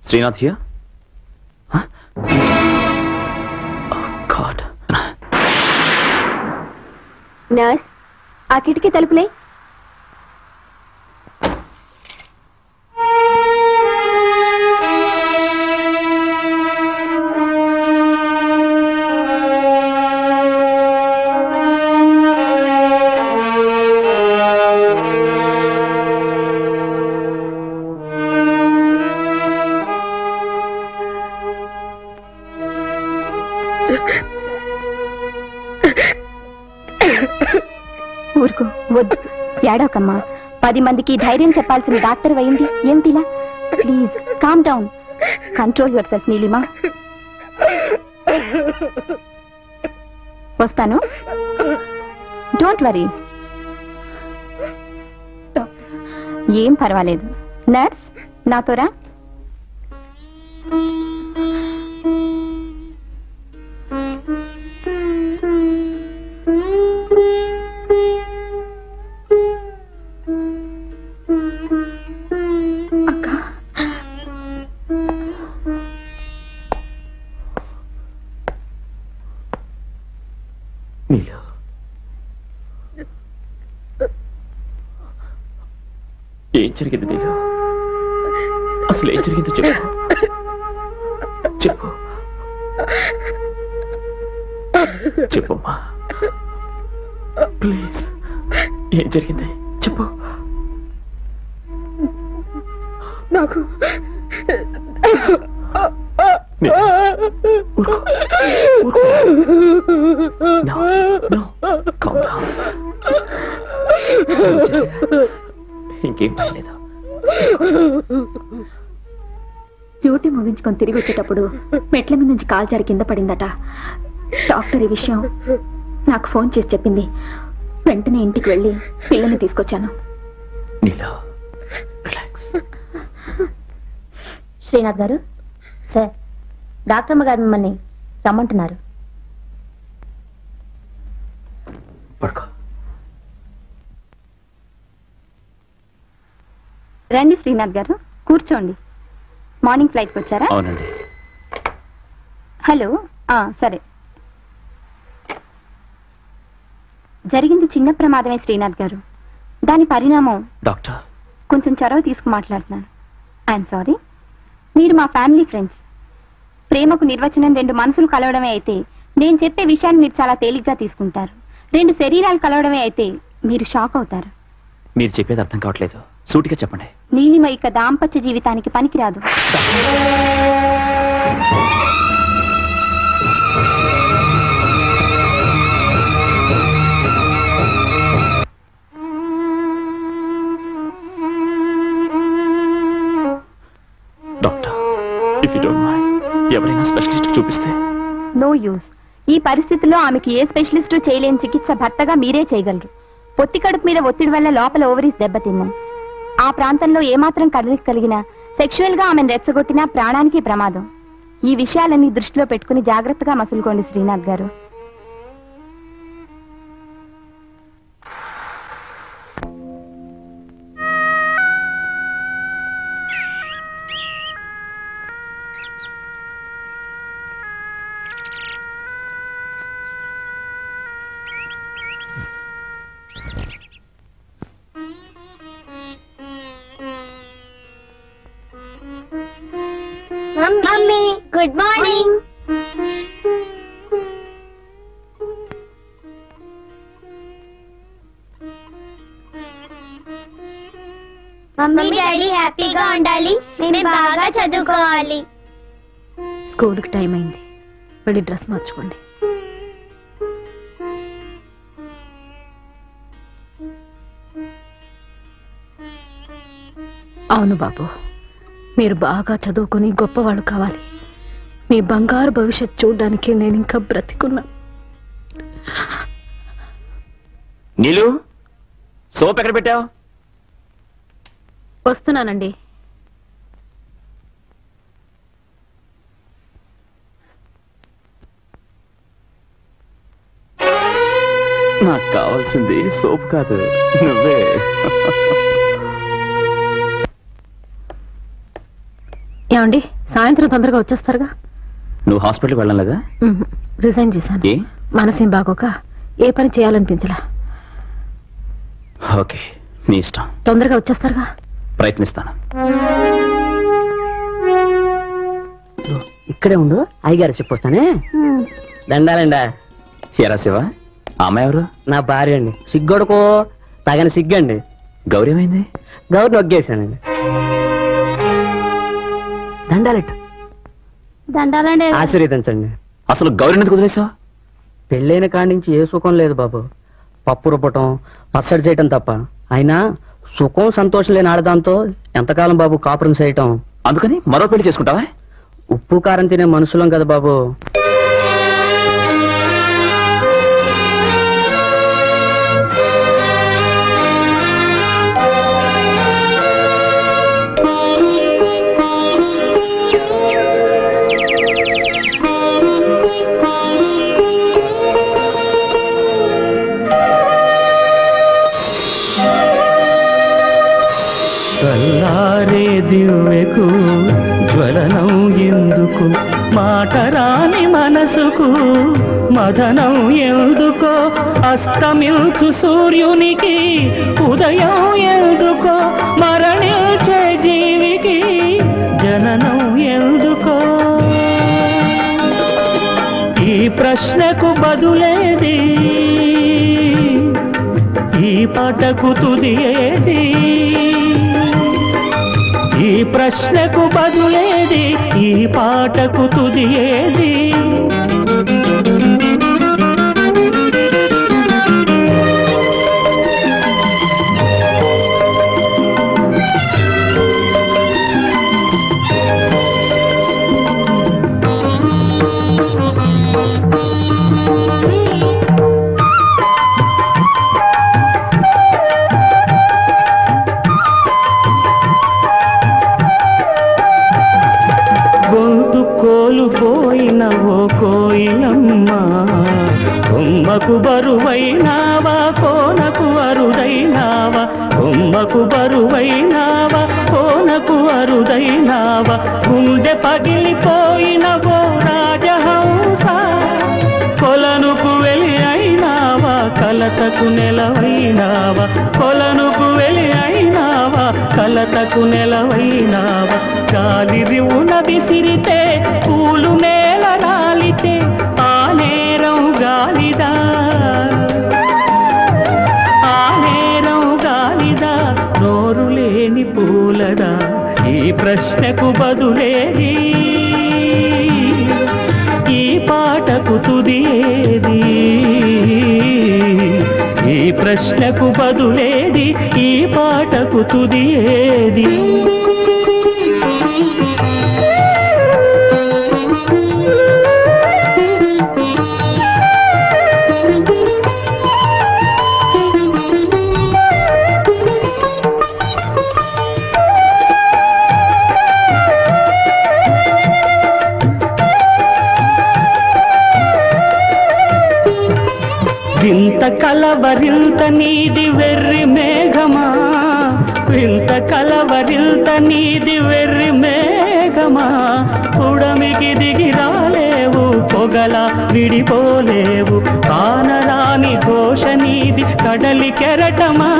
Srinath here? Nurse, ఆ కిటికీ తలుపులే. ఊరుకో, వద్దు, ఏడవకమ్మా. 10 మందికి ధైర్యం చెప్పాల్సిన డాక్టర్ అయ్యింది ఏమిటిలా? Please calm down, control yourself. Neelima, వస్తాను, డోంట్ వరీ. ఏం పర్వాలేదు. నర్స్, నాతోరా. ఏం జరిగింది నీలో? అసలు ఏం జరిగిందో చెప్పు. చెప్పు చెప్పమ్మా, ప్లీజ్. ఏం జరిగింది చెప్పు. నాకు ఇంకేం పర్లేదు. డ్యూటీ ముగించుకొని తిరిగి వచ్చేటప్పుడు మెట్ల మీద నుంచి కాలు జారి కింద పడిందట. డాక్టర్ ఈ విషయం నాకు ఫోన్ చేసి చెప్పింది. వెంటనే ఇంటికి వెళ్ళి పిల్లల్ని తీసుకొచ్చాను. శ్రీనాథ్ గారు, సార్, డాక్టర్ అమ్మ గారు మిమ్మల్ని రమ్మంటున్నారు. రండి శ్రీనాథ్ గారు, కూర్చోండి. మార్నింగ్ ఫ్లైట్కి వచ్చారా? అవునండి. హలో, సరే. జరిగింది చిన్న ప్రమాదమే శ్రీనాథ్ గారు. దాని పరిణామం డాక్టర్ కొంచెం చొరవ తీసుకు మాట్లాడుతున్నాను. I'm sorry. మీరు మా ఫ్యామిలీ ఫ్రెండ్స్. ప్రేమకు నిర్వచనం 2 మనసులు కలవడమే అయితే నేను చెప్పే విషయాన్ని మీరు చాలా తేలిగ్గా తీసుకుంటారు. 2 శరీరాలు కలవడమే అయితే మీరు షాక్ అవుతారు. మీరు చెప్పేది అర్థం కావట్లేదు, సూటిగా చెప్పండి. నీలిమ ఇక దాంపత్య జీవితానికి పనికిరాదు. Doctor, if you don't mind, ఎవరైనా స్పెషలిస్ట్ చూపిస్తే. No use. ఈ పరిస్థితుల్లో ఆమెకి ఏ స్పెషలిస్టు చేయలేని చికిత్స భర్తగా మీరే చేయగలరు. పొత్తి కడుపు మీద ఒత్తిడి వల్ల లోపల ఓవరీస్ దెబ్బతిన్నాం. ఆ ప్రాంతంలో ఏమాత్రం కదలిక కలిగినా సెక్షువల్ గా ఆమెను రెచ్చగొట్టినా ప్రాణానికి ప్రమాదం. ఈ విషయాలన్నీ దృష్టిలో పెట్టుకుని జాగ్రత్తగా మసులుకోండి శ్రీనాథ్ గారు. Mummy, good morning. Mummy, daddy హ్యాపీగా ఉండాలి. మేము బాగా చదువుకోవాలి. స్కూల్కి టైం అయింది, వెళ్ళి డ్రెస్ మార్చుకోండి. అవును బాబు, మీరు బాగా చదువుకుని గొప్పవాళ్ళు కావాలి. మీ బంగారు భవిష్యత్ చూడడానికి నేను ఇంకా బ్రతికున్నా. నీలు, సోప్ ఎక్కడ పెట్టావు? వస్తున్నానండి. నాకు కావాల్సింది సోప్ కాదు, నువ్వే. ఏమండి, సాయంత్రం తొందరగా వచ్చేస్తారుగా. నువ్వు హాస్పిటల్కి వెళ్ళం లేదా? రిజైన్ చేశాను. మనసేం బాగోక ఏ పని చేయాలనిపించలా. ఓకే, నీ ఇష్టం. తొందరగా వచ్చేస్తారుగా? ప్రయత్నిస్తాను. ఇక్కడే ఉండు, అయ్యగారు చెప్పొస్తానే. దండాలండా. ఎరా శివ, అమ్మాయి ఎవరు? నా భార్య అండి. సిగ్గొడుకో తగని సిగ్గండి. గౌరీ ఏమైంది? గౌరి నొగ్గేశానండి. దండాలెట్టు. దండాలండి. ఆశీర్వదించండి. అసలు గౌరీని ఎందుకు వదిలేసావు? పెళ్ళైన కాడి నుంచి ఏ సుఖం లేదు బాబు. పప్పు రుబ్బటం, పచ్చడి చేయటం తప్ప. అయినా సుఖం సంతోషం లేని ఆడదాంతో ఎంతకాలం బాబు కాపురం చేయటం? అందుకని మరో పెళ్లి చేసుకుంటావా? ఉప్పు కారం తినే మనుషులం కదా బాబు. చల్లారే దివ్వెకు జ్వలనం ఎందుకు, మాటరాని మనసుకు మదనం ఎందుకో, అస్తమించు సూర్యునికి ఉదయం ఎందుకో, మరణించే జీవికి జననం ఎందుకో. ఈ ప్రశ్నకు బదులేది, ఈ పాటకు తుది ఏది? ఈ ప్రశ్నకు బదులేది, ఈ పాటకు తుది ఏది? కోలుపోయిన ఓ కోయిలమ్మా, కొమ్మకు బరువైనావా, కోనకు అరుదైనావా, కొమ్మకు బరువైనావా, కోనకు అరుదైనావా, గుండె పగిలిపోయిన ఓ రాజహంస, కొలనుకు వెలి అయినావా, కలతకు నెలవైనావా, కొలనుకు వెలి అయినావా, కలతకు నెలవైనావా. గాలి రివున విసిరితే పూలు నేల రాలితే ఆ నేరం గాలిదా, ఆ నేరం గాలిదా, నోరు లేని పూలదా. ఈ ప్రశ్నకు బదులేది, ఈ పాటకు తుది ఏది? ఈ ప్రశ్నకు బదులేది, ఈ పాటకు తుది ఏది? వింత కలవరింత నీది వెర్రి మేఘమా, వింత కలవరింత నీది వెర్రి మేఘమా, పుడమికి దిగి రాలేవు, పొగల విడిపోలేవు, కానరాని ఘోష నీది కడలి కెరటమా,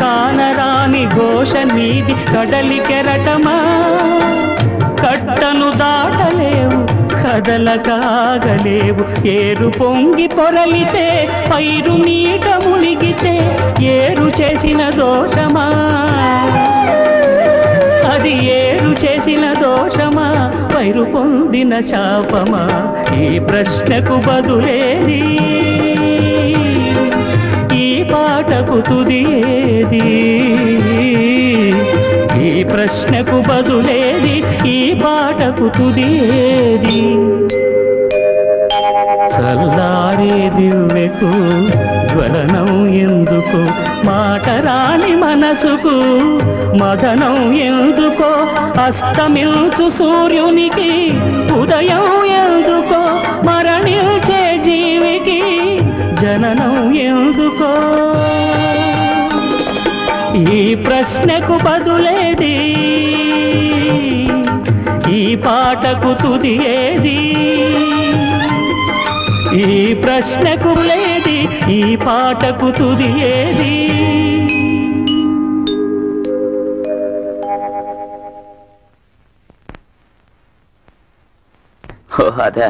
కానరాని ఘోష నీది కడలి కెరటమా. కట్టను దాటలేవు, కదలకాగలేవు, ఏరు పొంగి పొరలితే, పైరు నీట మునిగితే, ఏరు చేసిన దోషమా, అది ఏరు చేసిన దోషమా, పైరు పొందిన శాపమా. ఈ ప్రశ్నకు బదులేది, ఈ పాటకు తుది ఏది? ఈ ప్రశ్నకు బదులేది, ఈ పాటకు తుది ఏది? చల్లారే దివ్వెకు జ్వలనం ఎందుకు, మాటరాని మనసుకు మదనం ఎందుకో, అస్తమించు సూర్యునికి ఉదయం ఎందుకో, మరణించే జీవికి జననం ఎందుకో. ఈ ప్రశ్నకు బదులేది, ఈ పాటకు తుది ఏది? ఈ ప్రశ్నకు లేది, ఈ పాటకు తుది ఏది? అదా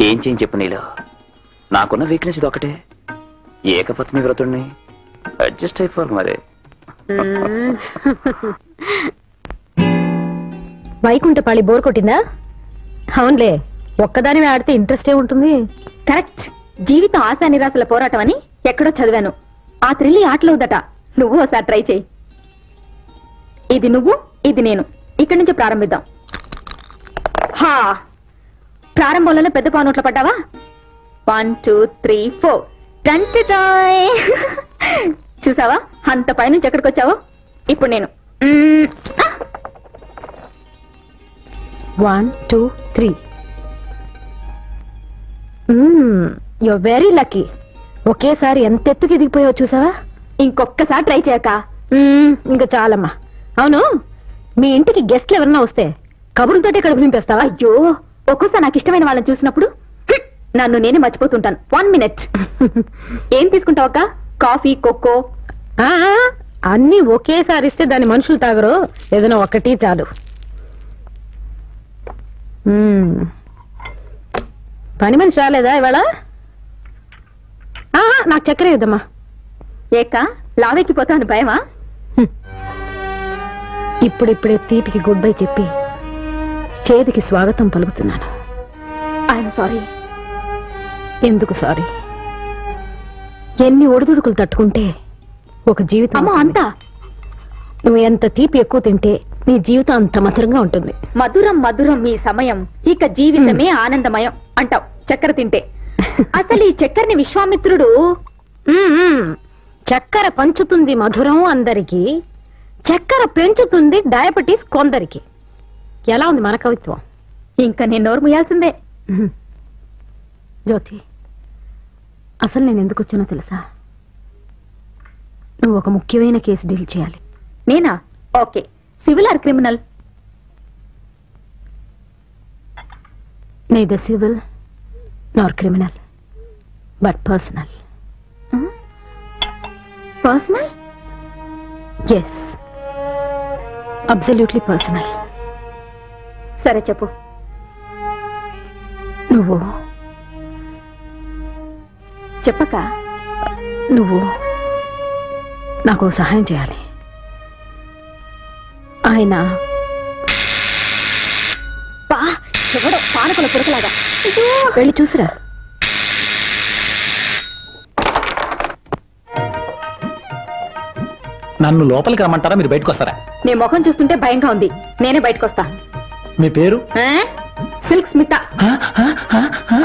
ఏం చేయని చెప్పు. నీలో నాకున్న వీక్నెస్ ఇది ఒకటే. ఏకపత్ని వ్రతుడిని అడ్జస్ట్ అయిపోరు మరి. వైకుంఠపాళి బోర్ కొట్టిందా? అవునులే, ఒక్కదానివే ఆడితే ఇంట్రెస్టే ఉంటుంది. కరెక్ట్. జీవితం ఆశా నిరాశల పోరాటం అని ఎక్కడో చదివాను. ఆ థ్రిల్ ఆటలో ఉందట. నువ్వు ఒకసారి ట్రై చేయి. ఇది నువ్వు, ఇది నేను. ఇక్కడి నుంచి ప్రారంభిద్దాం. హా, ప్రారంభంలోనే పెద్ద పానోట్ల పడ్డావా? 1 2 3 4 టంటటాయ్. చూసావా అంత పైనుంచి ఎక్కడికి వచ్చావో? ఇప్పుడు నేను 1 2 3. You're very lucky. ఒకేసారి ఎంత ఎత్తుకి ఎదిగిపోయావు చూసావా? ఇంకొక్కసారి ట్రై చేయక. ఇంకా చాలమ్మా. అవును, మీ ఇంటికి గెస్ట్లు ఎవరన్నా వస్తే కబుర్లతోటే కడుపు నింపేస్తావా? అయ్యో, ఒక్కోసారి నాకు ఇష్టమైన వాళ్ళని చూసినప్పుడు నన్ను నేనే మర్చిపోతుంటాను. 1 minute. ఏం తీసుకుంటావక్క? Coffee, cocoa? అన్ని ఒకేసారి ఇస్తే దాని మనుషులు తాగరు. ఏదైనా ఒక్కటి చాలు. పని మనిషి రాలేదా ఇవాళ? నాకు చక్కెర ఇద్దమ్మా. ఏక లావెక్కిపోతాను భయమా? ఇప్పుడిప్పుడే తీపికి గుడ్ బై చెప్పి చేతికి స్వాగతం పలుకుతున్నాను. I'm sorry. ఎందుకు సారీ? ఎన్ని ఒడిదుడుకులు తట్టుకుంటే ఒక జీవితం. అమ్మా అంతా. నువ్వు ఎంత తీపి ఎక్కువ తింటే నీ జీవితం అంత మధురంగా ఉంటుంది. మధురం మధురం మీ సమయం, ఇక జీవితమే ఆనందమయం అంటావు చక్కెర తింటే. అసలు ఈ చక్కెరని విశ్వామిత్రుడు చక్కెర పంచుతుంది మధురం అందరికి, చక్కెర పెంచుతుంది డయాబెటీస్ కొందరికి. ఎలా ఉంది మన కవిత్వం? ఇంకా నేను నోరు ముయాల్సిందే. జ్యోతి, అసలు నేను ఎందుకు వచ్చానో తెలుసా? నువ్వు ఒక ముఖ్యమైన కేసు డీల్ చేయాలి. నేనా? Okay. Civil or criminal? neither civil nor criminal but personal. Personal? yes, absolutely personal. సరే చెప్పు. నువ్వు చెప్పక. నువ్వు నాకు సహాయం చేయాలి. ఆయన ఎవడో పానకుల పురకలాగా. వెళ్ళి చూసిరా. నన్ను లోపలికి రమ్మంటారా, మీరు బయటకు వస్తారా? నీ ముఖం చూస్తుంటే భయంగా ఉంది. నేనే బయటకు వస్తా. మీ పేరు? సిల్క్ స్మిత.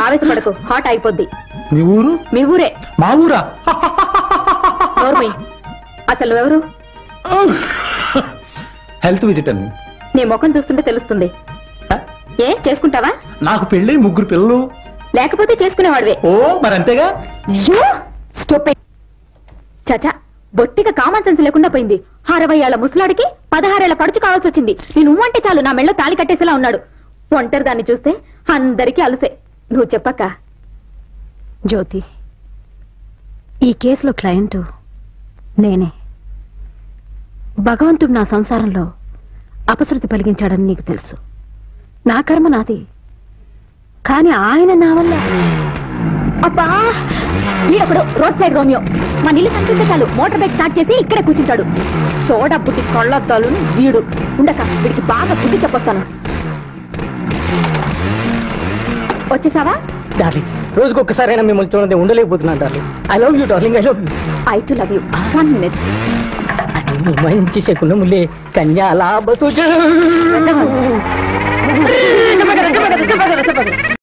ఆవేశపడకు, హాట్ అయిపోద్ది. మీ ఊరు? మీ ఊరే. మా ఊరా? నోర్మై, అసలు ఎవరు? Health visitor. నీ ముఖం చూస్తుంటే తెలుస్తుంది. ఏ చేసుకుంటావా? నాకు పెళ్ళి 3 పిల్లలు. లేకపోతే చేసుకునేవాడివే. ఓ మరి అంతేగా. చచా, బొట్టిగా కామన్ సెన్స్ లేకుండా పోయింది. 60 ఏళ్ల ముసలాడికి 16 ఏళ్ల పడుచు కావాల్సి వచ్చింది. నేను అంటే చాలు నా మెళ్ళో తాళి కట్టేసేలా ఉన్నాడు. ఒంటరి దాన్ని చూస్తే అందరికీ అలుసే. నువ్వు చెప్పక్క. జ్యోతి, ఈ కేసులో క్లయింట్ నేనే. భగవంతుడు నా సంసారంలో అపశృతి పలిగించాడని నీకు తెలుసు. నా కర్మ నాది, కానీ ఆయన నా వల్ల. అబ్బా, వీడప్పుడు రోడ్ సైడ్ రోమియో. మా నీళ్ళు కనిపిస్తే చాలు మోటార్ బైక్ స్టార్ట్ చేసి ఇక్కడే కూర్చుంటాడు. సోడా బుద్ధి కొళ్ళద్దాలు వీడు. ఉండక వీడికి బాగా బుద్ధి చెప్పొస్తాను. వచ్చేసావా? డార్లింగ్, రోజుకు ఒక్కసారైనా మిమ్మల్ని చూడండి ఉండలేకపోతున్నాను darling. I love you darling. I love you. I too love you. 1 minute. మంచి శకునములే కన్యాలాభ సూచన.